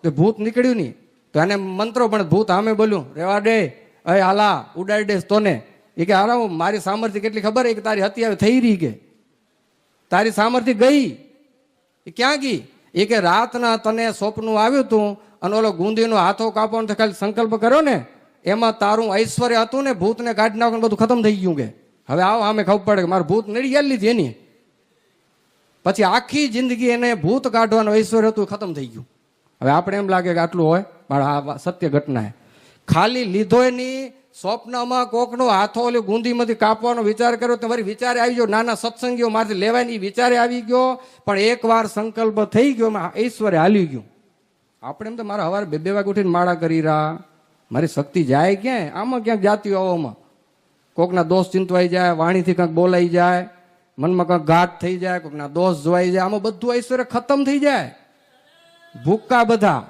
તો ભૂત નીકળ્યું નહીં. તો એને મંત્રો પણ ભૂત સામે બોલ્યું, રેવા દે, અય હાલા ઉડાડી દેશ તોને. એ કે હારા, મારી સામર્થ્ય કેટલી ખબર એ કે તારી હત્યા થઈ રહી, કે તારી સામર્થ્ય ગઈ. એ ક્યાં ગઈ? એ કે રાતના તને સ્વપ્નું આવ્યું હતું અને ઓલો ગુંદીનો હાથો કાપવાનો ખાલી સંકલ્પ કર્યો ને, એમાં તારું ઐશ્વર્ય હતું ને, ભૂતને કાઢી નાખવાનું બધું ખતમ થઈ ગયું. કે હવે આવો આમે ખબર પડે કે મારું ભૂત નડી ગયેલી હતી એની. પછી આખી જિંદગી એને ભૂત કાઢવાનું ઐશ્વર્ય હતું, ખતમ થઈ ગયું. હવે આપણે એમ લાગે કે આટલું હોય, પણ આ સત્ય ઘટના. ખાલી લીધો એની સ્વપ્નમાં કોકનો હાથો ઓલી ગુંદીમાંથી કાપવાનો વિચાર કર્યો તો મારી વિચારે આવી ગયો. નાના સત્સંગીઓ મારથી લેવાય નહીં, વિચારે આવી ગયો. પણ એકવાર સંકલ્પ થઈ ગયો, એમાં ઐશ્વર્ય હાલી ગયું. આપણે એમ તો મારા સવારે 2 વાગે ઉઠીને માળા કરી રહ્યા, મારી શક્તિ જાય ક્યાંય? આમાં ક્યાંક જાતી આવવામાં કોકના દોષ ચિંતવાઈ જાય, વાણીથી કંઈક બોલાઈ જાય, મનમાં કંઈક ઘાટ થઈ જાય, કોકના દોષ જોવાઈ જાય, આમાં બધું ઐશ્વર્ય ખતમ થઈ જાય. ભૂક્કા બધા